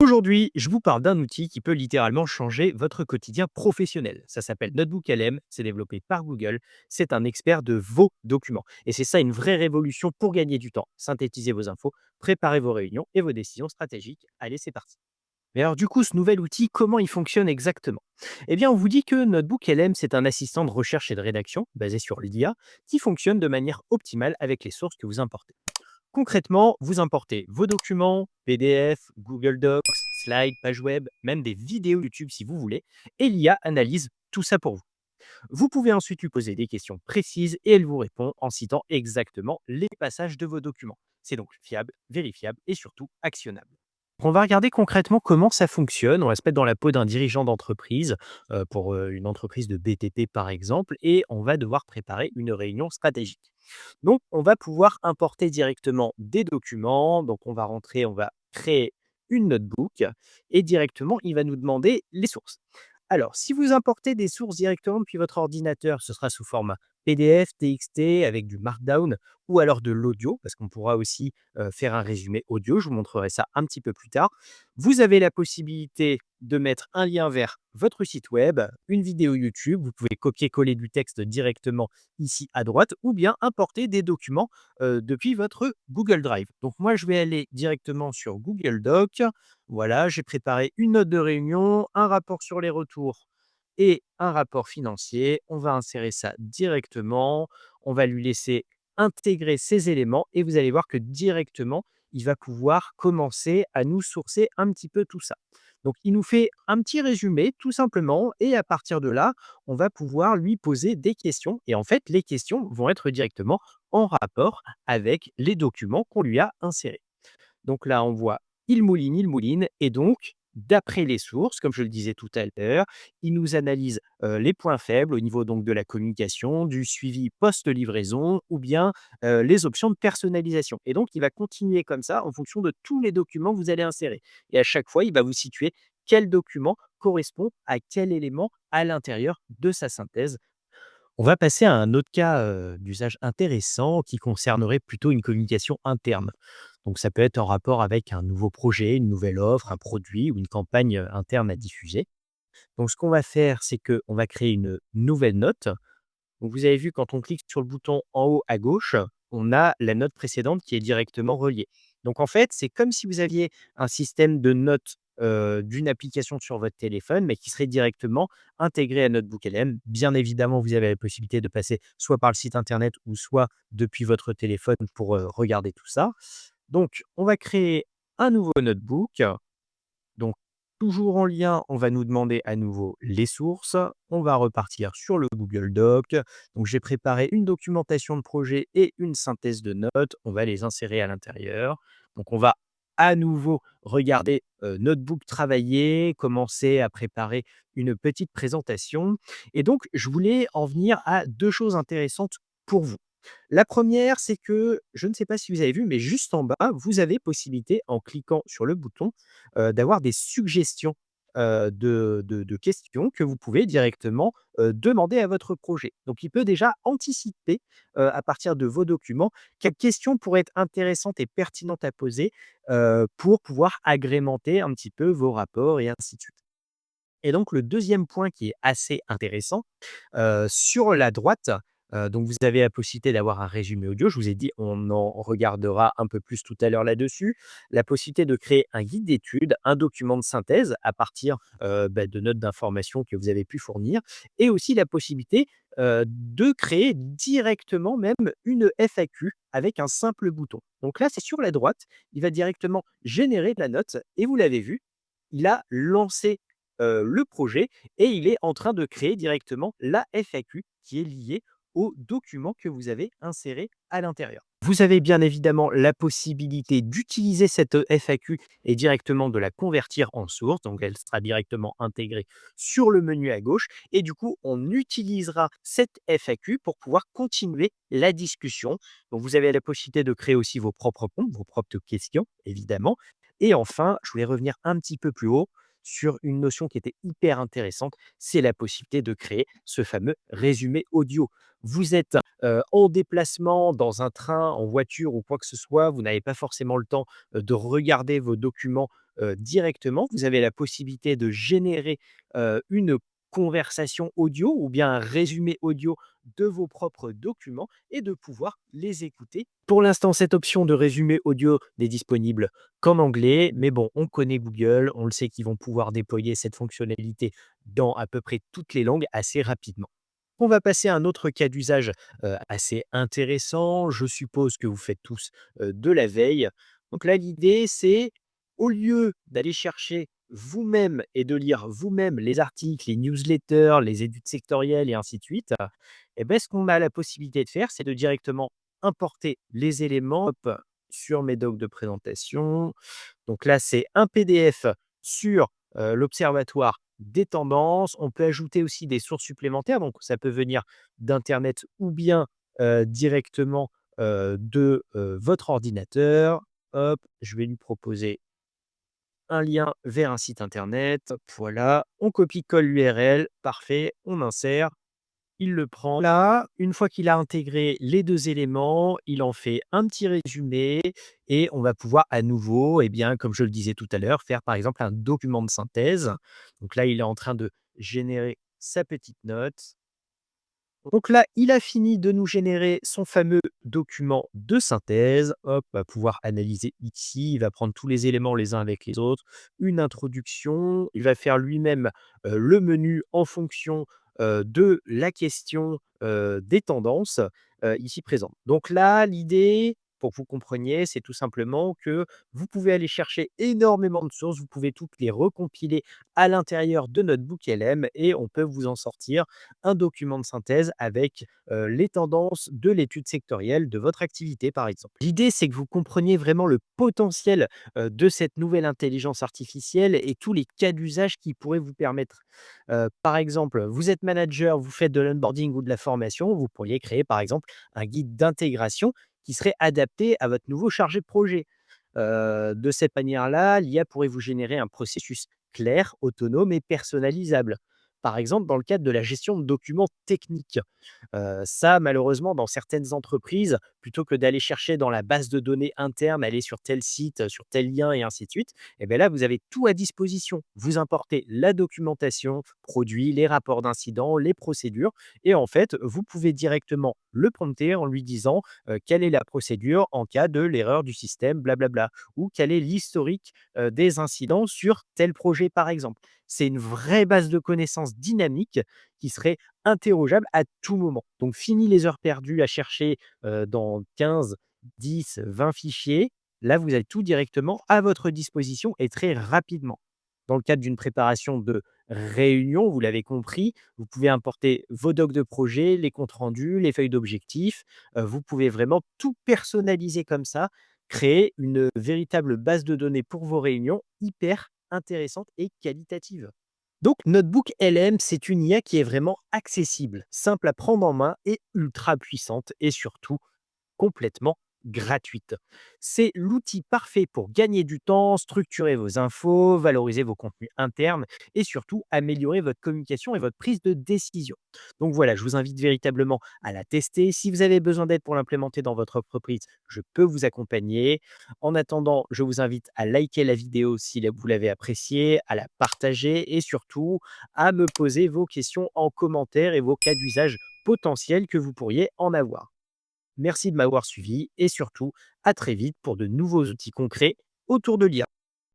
Aujourd'hui, je vous parle d'un outil qui peut littéralement changer votre quotidien professionnel. Ça s'appelle Notebook LM, c'est développé par Google, c'est un expert de vos documents. Et c'est ça une vraie révolution pour gagner du temps. Synthétiser vos infos, préparer vos réunions et vos décisions stratégiques. Allez, c'est parti. Mais alors du coup, ce nouvel outil, comment il fonctionne exactement? Eh bien, on vous dit que Notebook LM, c'est un assistant de recherche et de rédaction basé sur l'IA qui fonctionne de manière optimale avec les sources que vous importez. Concrètement, vous importez vos documents, PDF, Google Docs, slides, pages web, même des vidéos YouTube si vous voulez, et l'IA analyse tout ça pour vous. Vous pouvez ensuite lui poser des questions précises et elle vous répond en citant exactement les passages de vos documents. C'est donc fiable, vérifiable et surtout actionnable. On va regarder concrètement comment ça fonctionne. On va se mettre dans la peau d'un dirigeant d'entreprise, pour une entreprise de BTP par exemple, et on va devoir préparer une réunion stratégique. Donc, on va pouvoir importer directement des documents. Donc, on va rentrer, on va créer une notebook et directement, il va nous demander les sources. Alors, si vous importez des sources directement depuis votre ordinateur, ce sera sous format PDF, TXT avec du Markdown ou alors de l'audio, parce qu'on pourra aussi faire un résumé audio. Je vous montrerai ça un petit peu plus tard. Vous avez la possibilité de mettre un lien vers votre site web, une vidéo YouTube. Vous pouvez copier-coller du texte directement ici à droite ou bien importer des documents depuis votre Google Drive. Donc moi, je vais aller directement sur Google Doc. Voilà, j'ai préparé une note de réunion, un rapport sur les retours et un rapport financier. On va insérer ça directement. On va lui laisser intégrer ces éléments et vous allez voir que directement, il va pouvoir commencer à nous sourcer un petit peu tout ça. Donc, il nous fait un petit résumé tout simplement et à partir de là, on va pouvoir lui poser des questions et en fait, les questions vont être directement en rapport avec les documents qu'on lui a insérés. Donc là, on voit il mouline et donc d'après les sources, comme je le disais tout à l'heure, il nous analyse, les points faibles au niveau donc de la communication, du suivi post-livraison ou bien, les options de personnalisation et donc il va continuer comme ça en fonction de tous les documents que vous allez insérer et à chaque fois, il va vous situer quel document correspond à quel élément à l'intérieur de sa synthèse. On va passer à un autre cas, d'usage intéressant qui concernerait plutôt une communication interne. Donc ça peut être en rapport avec un nouveau projet, une nouvelle offre, un produit ou une campagne, interne à diffuser. Donc ce qu'on va faire, c'est qu'on va créer une nouvelle note. Donc vous avez vu quand on clique sur le bouton en haut à gauche, on a la note précédente qui est directement reliée. Donc en fait, c'est comme si vous aviez un système de notes, d'une application sur votre téléphone, mais qui serait directement intégré à Notebook LM. Bien évidemment, vous avez la possibilité de passer soit par le site internet ou soit depuis votre téléphone pour, regarder tout ça. Donc on va créer un nouveau notebook. Donc, toujours en lien, on va nous demander à nouveau les sources. On va repartir sur le Google Doc. Donc, j'ai préparé une documentation de projet et une synthèse de notes. On va les insérer à l'intérieur. Donc, on va à nouveau regarder Notebook travailler, commencer à préparer une petite présentation. Et donc, je voulais en venir à deux choses intéressantes pour vous. La première, c'est que je ne sais pas si vous avez vu, mais juste en bas, vous avez possibilité, en cliquant sur le bouton, d'avoir des suggestions, de questions que vous pouvez directement, demander à votre projet. Donc il peut déjà anticiper, à partir de vos documents, quelles questions pourraient être intéressantes et pertinentes à poser, pour pouvoir agrémenter un petit peu vos rapports et ainsi de suite. Et donc le deuxième point qui est assez intéressant, sur la droite, donc vous avez la possibilité d'avoir un résumé audio. Je vous ai dit, on en regardera un peu plus tout à l'heure là-dessus. La possibilité de créer un guide d'études, un document de synthèse à partir, de notes d'informations que vous avez pu fournir et aussi la possibilité, de créer directement même une FAQ avec un simple bouton. Donc là, c'est sur la droite, il va directement générer de la note et vous l'avez vu, il a lancé le projet et il est en train de créer directement la FAQ qui est liée au document que vous avez inséré à l'intérieur. Vous avez bien évidemment la possibilité d'utiliser cette FAQ et directement de la convertir en source, donc elle sera directement intégrée sur le menu à gauche et du coup on utilisera cette FAQ pour pouvoir continuer la discussion. Donc vous avez la possibilité de créer aussi vos propres prompts, vos propres questions évidemment. Et enfin, je voulais revenir un petit peu plus haut sur une notion qui était hyper intéressante, c'est la possibilité de créer ce fameux résumé audio. Vous êtes, en déplacement, dans un train, en voiture ou quoi que ce soit, vous n'avez pas forcément le temps, de regarder vos documents, directement. Vous avez la possibilité de générer, une conversation audio ou bien un résumé audio de vos propres documents et de pouvoir les écouter. Pour l'instant, cette option de résumé audio n'est disponible qu'en anglais, mais bon, on connaît Google, on le sait qu'ils vont pouvoir déployer cette fonctionnalité dans à peu près toutes les langues assez rapidement. On va passer à un autre cas d'usage, assez intéressant. Je suppose que vous faites tous, de la veille. Donc là, l'idée, c'est au lieu d'aller chercher vous-même et de lire vous-même les articles, les newsletters, les études sectorielles et ainsi de suite, et beh, ce qu'on a la possibilité de faire, c'est de directement importer les éléments, hop, sur mes docs de présentation. Donc là, c'est un PDF sur, l'observatoire des tendances. On peut ajouter aussi des sources supplémentaires, donc ça peut venir d'internet ou bien, directement, de, votre ordinateur. Hop, je vais lui proposer un lien vers un site internet. Voilà, on copie-colle l'URL, parfait, on insère. Il le prend là, une fois qu'il a intégré les 2 éléments, il en fait un petit résumé et on va pouvoir à nouveau, eh bien, comme je le disais tout à l'heure, faire par exemple un document de synthèse. Donc là, il est en train de générer sa petite note. Donc là, il a fini de nous générer son fameux document de synthèse. Hop, on va pouvoir analyser ici. Il va prendre tous les éléments les uns avec les autres, une introduction. Il va faire lui-même le menu en fonction de la question des tendances ici présentes. Donc là, l'idée, pour que vous compreniez, c'est tout simplement que vous pouvez aller chercher énormément de sources. Vous pouvez toutes les recompiler à l'intérieur de Notebook LM et on peut vous en sortir un document de synthèse avec les tendances de l'étude sectorielle de votre activité, par exemple. L'idée, c'est que vous compreniez vraiment le potentiel de cette nouvelle intelligence artificielle et tous les cas d'usage qui pourraient vous permettre. Par exemple, vous êtes manager, vous faites de l'onboarding ou de la formation, vous pourriez créer, par exemple, un guide d'intégration qui serait adapté à votre nouveau chargé de projet. De cette manière-là, l'IA pourrait vous générer un processus clair, autonome et personnalisable. Par exemple, dans le cadre de la gestion de documents techniques. Ça, malheureusement, dans certaines entreprises, plutôt que d'aller chercher dans la base de données interne, aller sur tel site, sur tel lien et ainsi de suite, et bien là, vous avez tout à disposition. Vous importez la documentation, produits, les rapports d'incidents, les procédures, et en fait, vous pouvez directement le prompter en lui disant quelle est la procédure en cas de l'erreur du système, blablabla, ou quel est l'historique des incidents sur tel projet, par exemple. C'est une vraie base de connaissances dynamique qui serait interrogeable à tout moment. Donc fini les heures perdues à chercher, dans 15, 10, 20 fichiers. Là, vous avez tout directement à votre disposition et très rapidement. Dans le cadre d'une préparation de réunion, vous l'avez compris, vous pouvez importer vos docs de projet, les comptes rendus, les feuilles d'objectifs. Vous pouvez vraiment tout personnaliser comme ça, créer une véritable base de données pour vos réunions hyper intéressante et qualitative. Donc, Notebook LM, c'est une IA qui est vraiment accessible, simple à prendre en main et ultra puissante et surtout complètement gratuite. C'est l'outil parfait pour gagner du temps, structurer vos infos, valoriser vos contenus internes et surtout améliorer votre communication et votre prise de décision. Donc voilà, je vous invite véritablement à la tester. Si vous avez besoin d'aide pour l'implémenter dans votre entreprise, je peux vous accompagner. En attendant, je vous invite à liker la vidéo si vous l'avez appréciée, à la partager et surtout à me poser vos questions en commentaire et vos cas d'usage potentiels que vous pourriez en avoir. Merci de m'avoir suivi et surtout, à très vite pour de nouveaux outils concrets autour de l'IA.